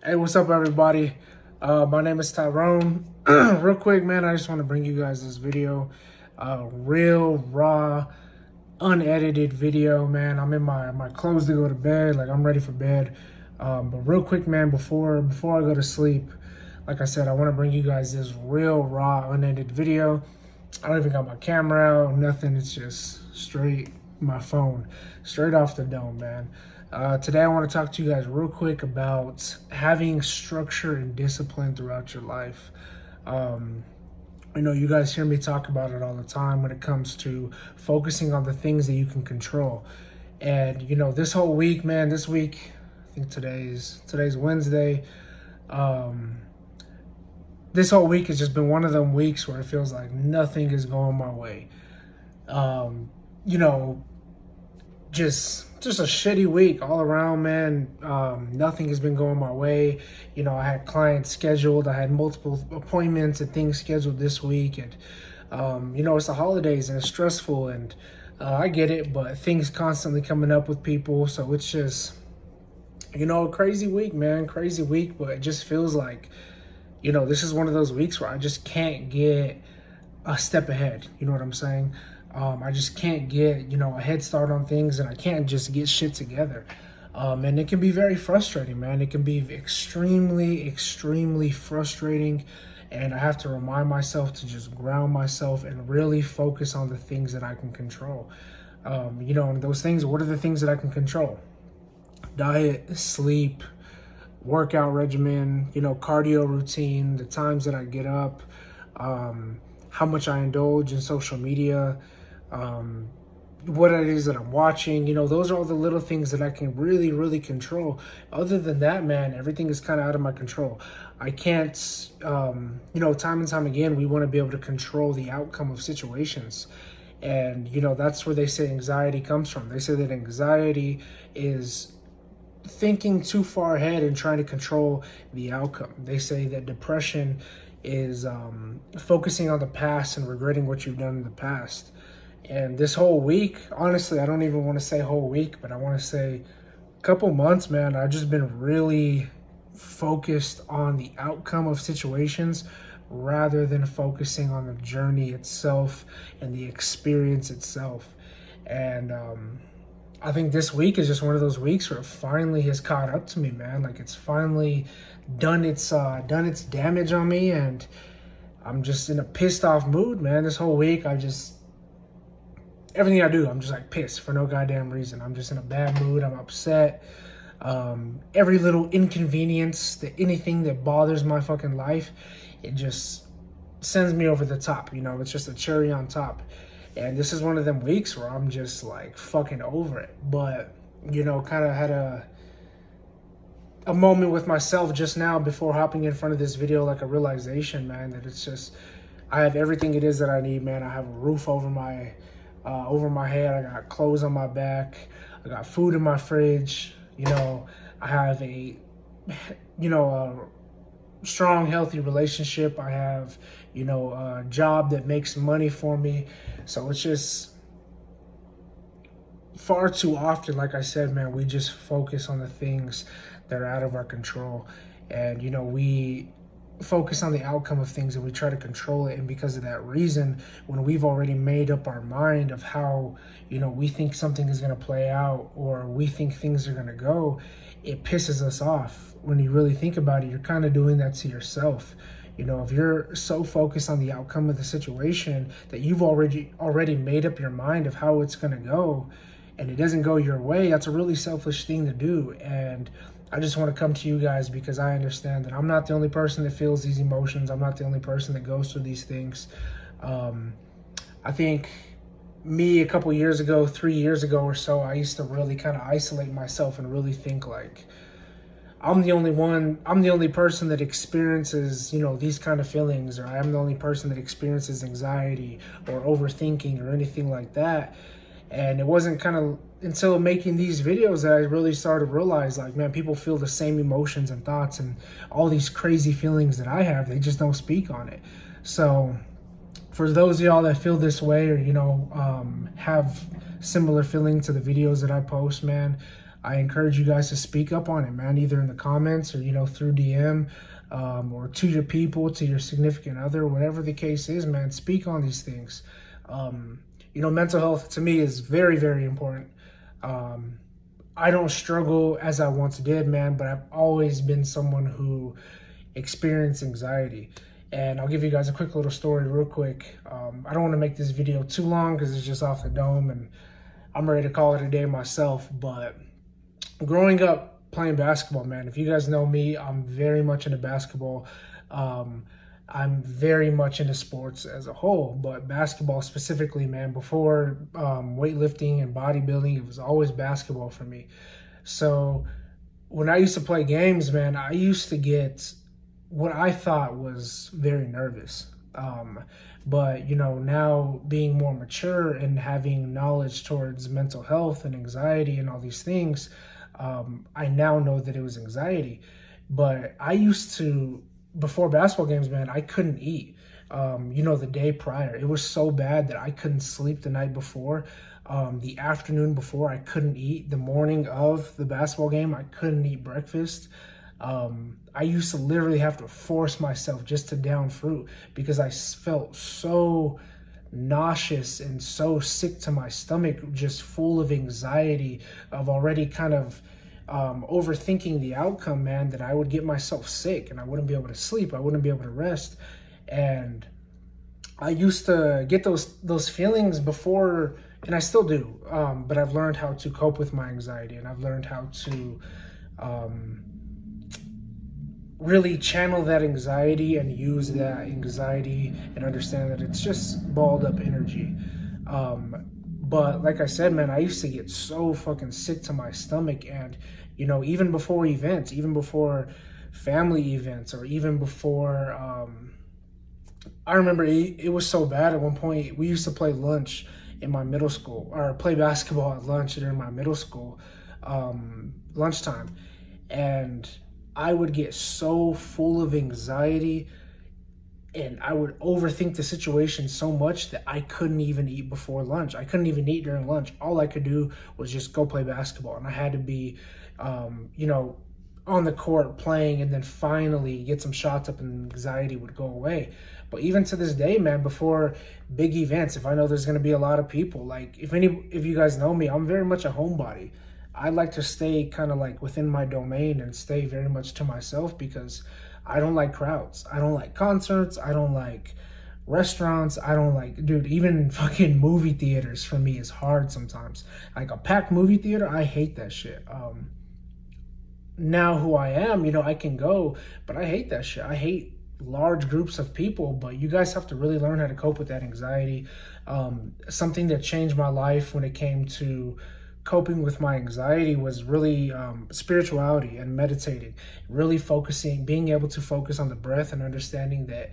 Hey, what's up, everybody? My name is Tyrone. Real quick, man, I just want to bring you guys this video. Real, raw, unedited video, man. I'm in my clothes to go to bed. Like, I'm ready for bed. But real quick, man, before I go to sleep, like I said, I want to bring you guys this real, raw, unedited video. I don't even got my camera out, nothing. It's just straight my phone, straight off the dome, man. Today I want to talk to you guys real quick about having structure and discipline throughout your life. I know you guys hear me talk about it all the time when it comes to focusing on the things that you can control. And you know, this whole week, man, this week, I think today's Wednesday. This whole week has just been one of them weeks where it feels like nothing is going my way. You know, just a shitty week all around, man. Nothing has been going my way. You know, I had clients scheduled. I had multiple appointments and things scheduled this week. And, you know, it's the holidays and it's stressful. And I get it, but things constantly coming up with people. So it's just, you know, a crazy week, man. Crazy week, but it just feels like, you know, this is one of those weeks where I just can't get a step ahead. You know what I'm saying? I just can't get, you know, a head start on things, and I can't just get shit together. And it can be very frustrating, man. It can be extremely, extremely frustrating. And I have to remind myself to just ground myself and really focus on the things that I can control. You know, and those things, what are the things that I can control? Diet, sleep, workout regimen, you know, cardio routine, the times that I get up, how much I indulge in social media, what it is that I'm watching. You know, those are all the little things that I can really, really control. Other than that, man, everything is kind of out of my control. I can't, you know, time and time again, we want to be able to control the outcome of situations. And, you know, that's where they say anxiety comes from. They say that anxiety is thinking too far ahead and trying to control the outcome. They say that depression is focusing on the past and regretting what you've done in the past. And this whole week, honestly, I don't even want to say whole week, but I want to say a couple months, man, I've just been really focused on the outcome of situations rather than focusing on the journey itself and the experience itself. And I think this week is just one of those weeks where it finally has caught up to me, man. Like, it's finally done its damage on me, and I'm just in a pissed off mood, man. This whole week, everything I do, I'm just like pissed for no goddamn reason. I'm just in a bad mood. I'm upset. Every little inconvenience, anything that bothers my fucking life, it just sends me over the top. You know, it's just a cherry on top. And this is one of them weeks where I'm just like fucking over it. But, you know, kind of had a moment with myself just now before hopping in front of this video, like a realization, man, that it's just, I have everything it is that I need, man. I have a roof over my head. I got clothes on my back. I got food in my fridge. You know, I have a strong, healthy relationship. I have, you know, a job that makes money for me. So it's just far too often, like I said, man, we just focus on the things that are out of our control. And, you know, we focus on the outcome of things and we try to control it. And because of that reason, when we've already made up our mind of how, you know, we think something is going to play out, or we think things are going to go, it pisses us off. When you really think about it, you're kind of doing that to yourself. You know, if you're so focused on the outcome of the situation that you've already made up your mind of how it's going to go, and it doesn't go your way, that's a really selfish thing to do. And I just want to come to you guys because I understand that I'm not the only person that feels these emotions. I'm not the only person that goes through these things. I think me a couple years ago, 3 years ago or so, I used to really kind of isolate myself and really think like, I'm the only person that experiences, you know, these kind of feelings, or I'm the only person that experiences anxiety or overthinking or anything like that. And it wasn't kind of until making these videos that I really started to realize, like, man, people feel the same emotions and thoughts and all these crazy feelings that I have. They just don't speak on it. So for those of y'all that feel this way, or, you know, have similar feelings to the videos that I post, man, I encourage you guys to speak up on it, man, either in the comments or, you know, through DM, or to your people, to your significant other, whatever the case is, man, speak on these things. You know, mental health to me is very, very important. I don't struggle as I once did, man, but I've always been someone who experienced anxiety. And I'll give you guys a quick little story real quick. I don't want to make this video too long because it's just off the dome and I'm ready to call it a day myself. But growing up playing basketball, man, if you guys know me, I'm very much into basketball. I'm very much into sports as a whole, but basketball specifically, man, before weightlifting and bodybuilding, it was always basketball for me. So when I used to play games, man, I used to get what I thought was very nervous. But, you know, now being more mature and having knowledge towards mental health and anxiety and all these things, I now know that it was anxiety. But I used to, before basketball games, man, I couldn't eat, you know, the day prior. It was so bad that I couldn't sleep the night before. The afternoon before, I couldn't eat. The morning of the basketball game, I couldn't eat breakfast. I used to literally have to force myself just to down fruit because I felt so nauseous and so sick to my stomach, just full of anxiety of already kind of overthinking the outcome, man, that I would get myself sick and I wouldn't be able to sleep. I wouldn't be able to rest. And I used to get those feelings before, and I still do, but I've learned how to cope with my anxiety, and I've learned how to really channel that anxiety and use that anxiety and understand that it's just balled up energy. But like I said, man, I used to get so fucking sick to my stomach. And, you know, even before events, even before family events, or even before, I remember it was so bad at one point. We used to play lunch in my middle school, or play basketball at lunch during my middle school lunchtime. And I would get so full of anxiety and I would overthink the situation so much that I couldn't even eat before lunch. I couldn't even eat during lunch. All I could do was just go play basketball. And I had to be, you know, on the court playing and then finally get some shots up and anxiety would go away. But even to this day, man, before big events, if I know there's going to be a lot of people, like if you guys know me, I'm very much a homebody. I like to stay kind of like within my domain and stay very much to myself because I don't like crowds. I don't like concerts. I don't like restaurants. I don't like, dude, even fucking movie theaters for me is hard sometimes. Like a packed movie theater, I hate that shit. Now who I am, you know, I can go, but I hate that shit. I hate large groups of people, but you guys have to really learn how to cope with that anxiety. Something that changed my life when it came to coping with my anxiety was really spirituality and meditating, really focusing, being able to focus on the breath and understanding that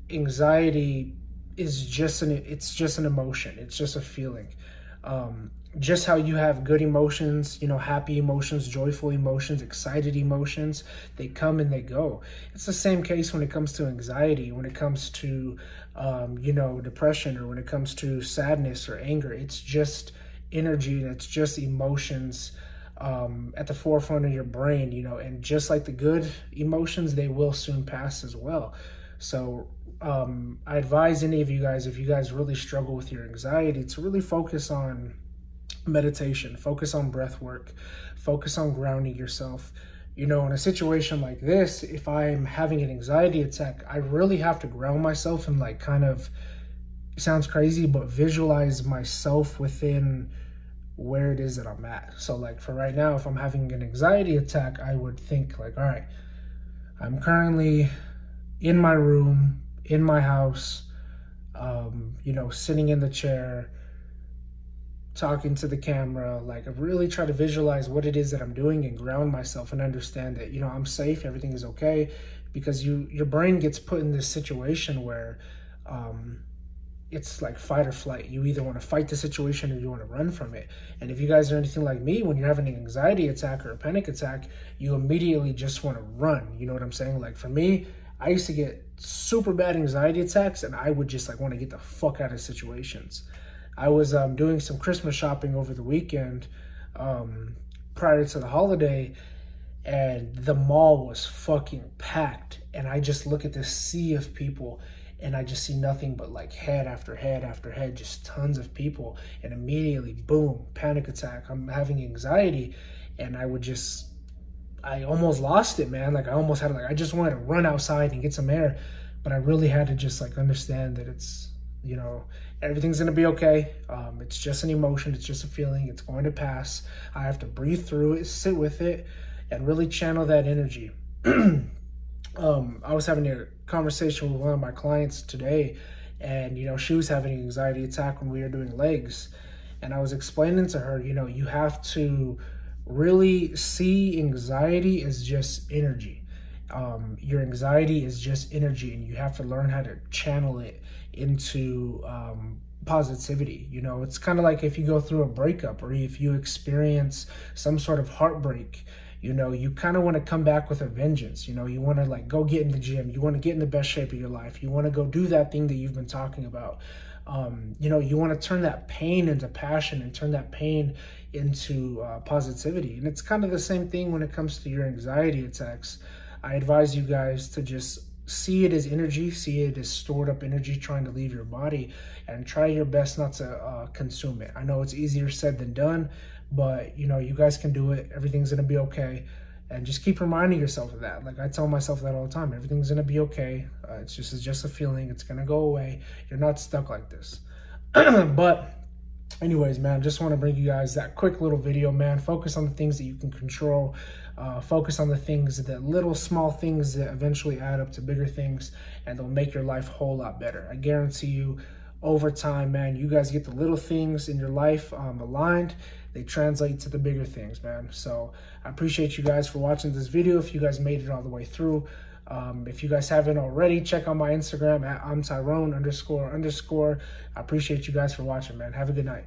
anxiety is just an emotion. It's just a feeling. Just how you have good emotions, you know, happy emotions, joyful emotions, excited emotions, they come and they go. It's the same case when it comes to anxiety, when it comes to, you know, depression, or when it comes to sadness or anger. It's just energy and it's just emotions at the forefront of your brain, you know, and just like the good emotions, they will soon pass as well. So I advise any of you guys, if you guys really struggle with your anxiety, to really focus on meditation, focus on breath work, focus on grounding yourself. You know, in a situation like this, if I'm having an anxiety attack, I really have to ground myself and like kind of, it sounds crazy, but visualize myself within where it is that I'm at. So like for right now, if I'm having an anxiety attack, I would think like, all right, I'm currently in my room, in my house, you know, sitting in the chair, talking to the camera. Like I really try to visualize what it is that I'm doing and ground myself and understand that, you know, I'm safe, everything is okay, because your brain gets put in this situation where it's like fight or flight. You either want to fight the situation or you want to run from it. And if you guys are anything like me, when you're having an anxiety attack or a panic attack, you immediately just want to run. You know what I'm saying? Like for me, I used to get super bad anxiety attacks and I would just like want to get the fuck out of situations. I was doing some Christmas shopping over the weekend prior to the holiday, and the mall was fucking packed. And I just look at this sea of people, and I just see nothing but like head after head after head, just tons of people. And immediately, boom, panic attack. I'm having anxiety, and I almost lost it, man. Like I almost had I just wanted to run outside and get some air, but I really had to just like understand that it's, you know, everything's gonna be okay. It's just an emotion, it's just a feeling, it's going to pass. I have to breathe through it, sit with it, and really channel that energy. I was having a conversation with one of my clients today, and you know, she was having an anxiety attack when we were doing legs, and I was explaining to her, you know, you have to really see anxiety as just energy. Your anxiety is just energy, and you have to learn how to channel it into positivity. You know, it's kind of like if you go through a breakup, or if you experience some sort of heartbreak, you know, you kind of want to come back with a vengeance. You know, you want to like go get in the gym, you want to get in the best shape of your life, you want to go do that thing that you've been talking about. You know, you want to turn that pain into passion, and turn that pain into positivity. And it's kind of the same thing when it comes to your anxiety attacks. I advise you guys to just see it as energy, see it as stored up energy trying to leave your body, and try your best not to consume it. I know it's easier said than done, but you know, you guys can do it. Everything's gonna be okay. And just keep reminding yourself of that. Like I tell myself that all the time. Everything's gonna be okay. It's just a feeling. It's gonna go away. You're not stuck like this. But anyways, man, just want to bring you guys that quick little video, man. Focus on the things that you can control. Focus on the things, that little small things that eventually add up to bigger things, and they'll make your life a whole lot better. I guarantee you, over time, man, you guys get the little things in your life aligned, they translate to the bigger things, man. So I appreciate you guys for watching this video. If you guys made it all the way through, if you guys haven't already, check out my Instagram at @I'mTyrone__. I appreciate you guys for watching, man. Have a good night.